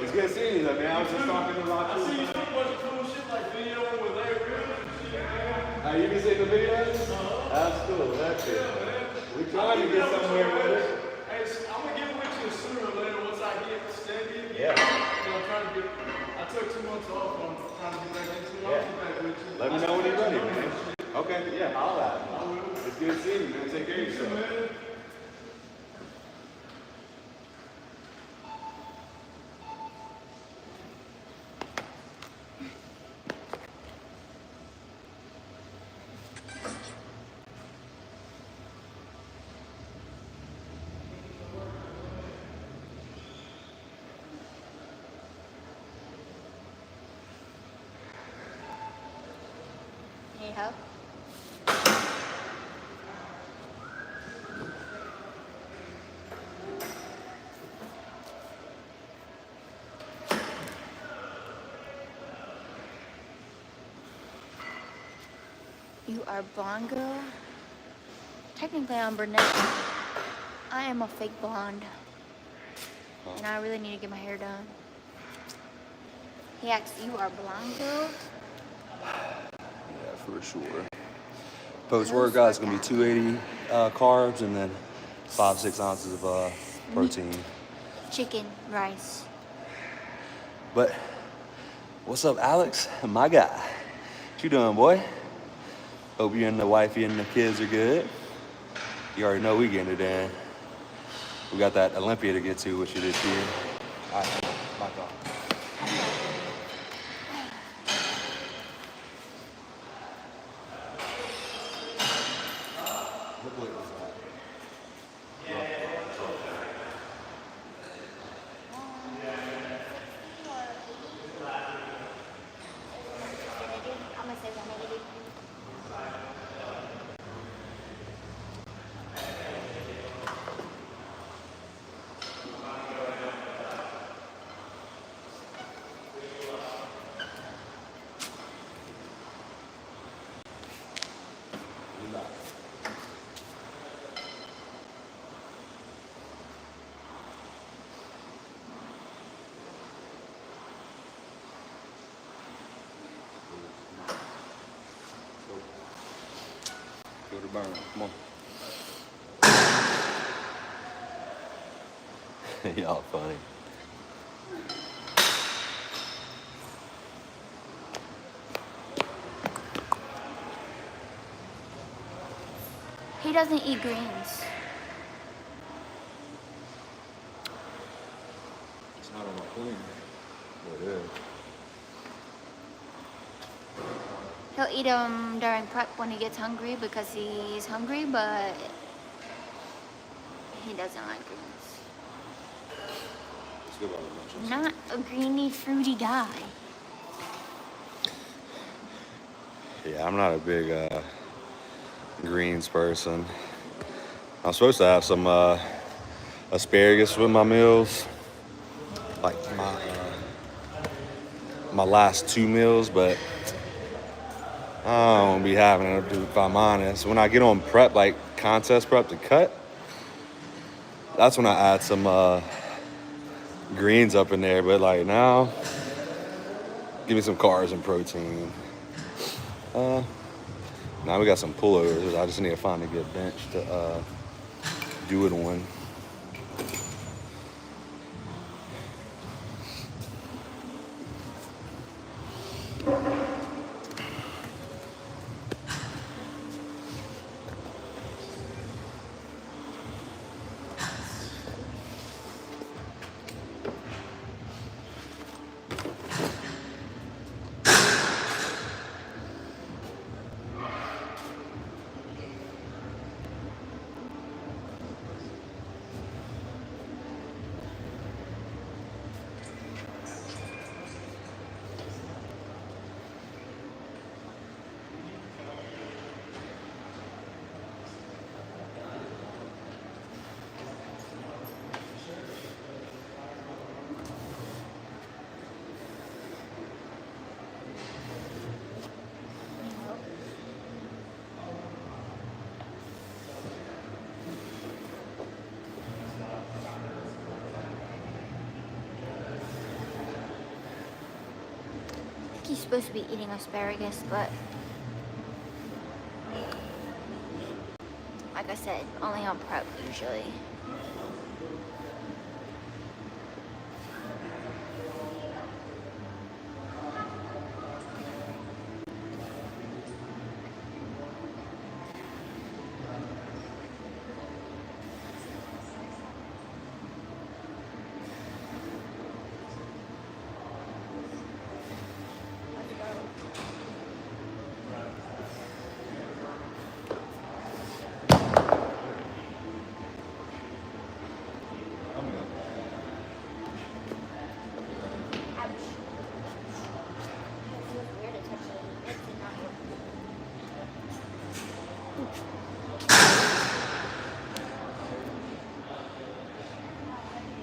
It's good seeing you, though, man. I was just talking about you. I see you do a bunch of cool shit like video with Larry Real and shit, man. You been seeing the videos? That's cool. That's it. We trying to get somewhere with it. Hey, I'm gonna get with you sooner or later once I get steady again. Yeah. I'm trying to get. I took 2 months off. I'm trying to get back into it. I'll get back with you. Let me know when you're ready, man. Okay, yeah, I'll add. It's good seeing you, man. Take care of yourself. Need help? You are blonde, girl? Technically, I'm brunette. I am a fake blonde. And I really need to get my hair done. He asks, you are blonde, girl? Yeah, for sure. Post-workout is going to be 280 carbs and then 5-6 ounces of protein. Chicken, rice. But what's up, Alex? My guy. What you doing, boy? Hope you and the wifey and the kids are good. You already know we getting it in. We got that Olympia to get to with you this year. All right, my call. I'm gonna say that negative. Go to burn. Come on. Y'all funny. He doesn't eat greens. It's not on my clean. It is. He'll eat them during prep when he gets hungry because he's hungry, but he doesn't like greens. It's good on the lunches. Not a greeny, fruity guy. Yeah, I'm not a big greens person. I'm supposed to have some asparagus with my meals, like my last 2 meals, but I don't be having it, if I'm honest. When I get on prep, like contest prep to cut, that's when I add some greens up in there. But like now, give me some carbs and protein. Now we got some pullovers. I just need to find a good bench to do it on. supposed to be eating asparagus, but like I said, only on prep usually.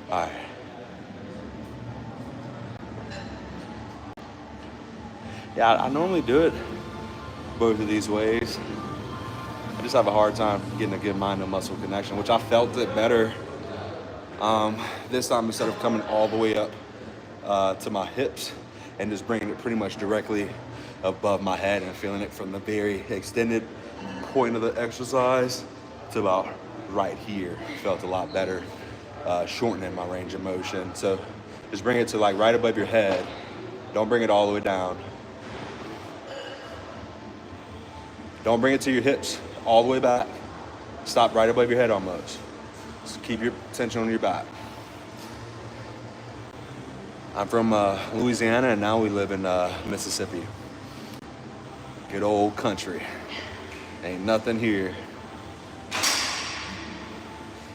All right. Yeah, I normally do it both of these ways. I just have a hard time getting a good mind to muscle connection, which I felt it better this time instead of coming all the way up to my hips and just bringing it pretty much directly above my head and feeling it from the very extended point of the exercise to about right here. Felt a lot better, shortening my range of motion. So just bring it to like right above your head. Don't bring it all the way down. Don't bring it to your hips all the way back. Stop right above your head almost. Just keep your attention on your back. I'm from Louisiana, and now we live in Mississippi. Good old country. Ain't nothing here.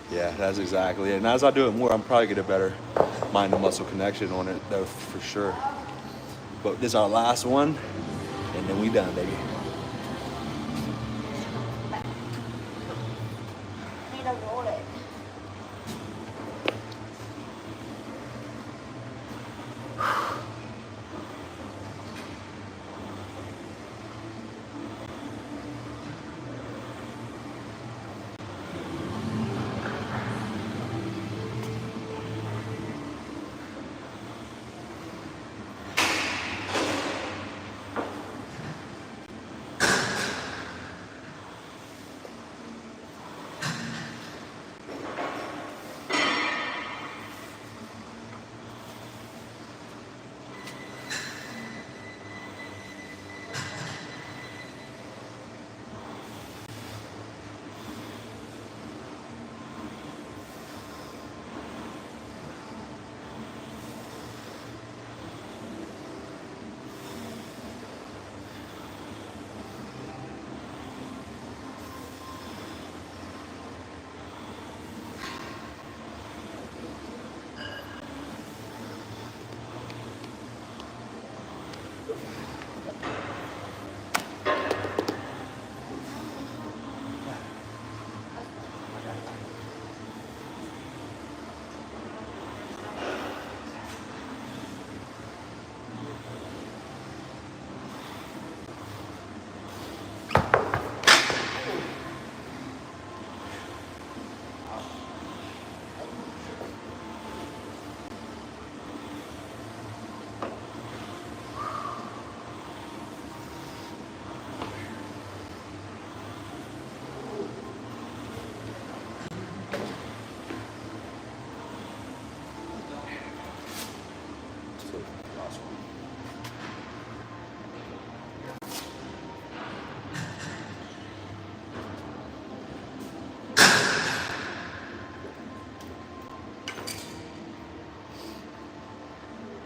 Yeah, that's exactly it. And as I do it more, I'm probably get a better mind and muscle connection on it, though, for sure. But this is our last one, and then we done, baby. I need to roll it.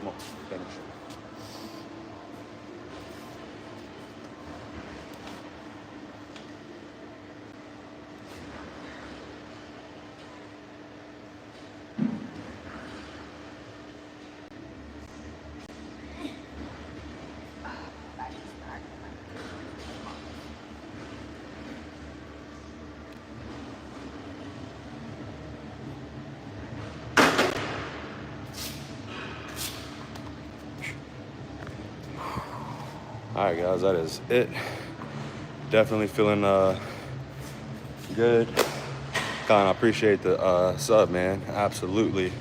Come on, finish. All right, guys, that is it. Definitely feeling good. Colin, I appreciate the sub, man. Absolutely.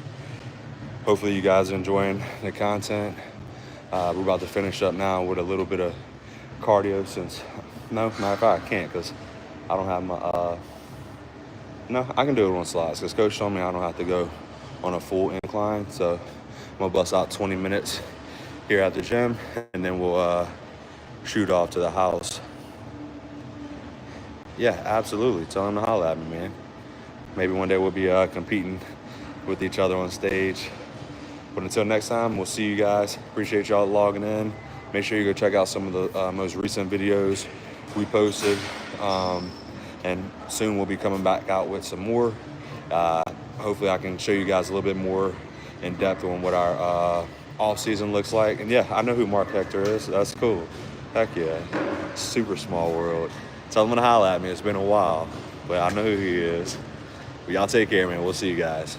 Hopefully you guys are enjoying the content. We're about to finish up now with a little bit of cardio since, no, matter of fact, I can't because I don't have my, no, I can do it on slides because Coach told me I don't have to go on a full incline. So I'm going to bust out 20 minutes here at the gym, and then we'll shoot off to the house. Yeah, absolutely. Tell them to holler at me, man. Maybe one day we'll be competing with each other on stage. But until next time, we'll see you guys. Appreciate y'all logging in. Make sure you go check out some of the most recent videos we posted. And soon we'll be coming back out with some more. Hopefully I can show you guys a little bit more in depth on what our off season looks like. And yeah, I know who Mark Hector is. So that's cool. Heck yeah. Super small world. Tell him to holler at me. It's been a while, but I know who he is. But y'all take care, man. We'll see you guys.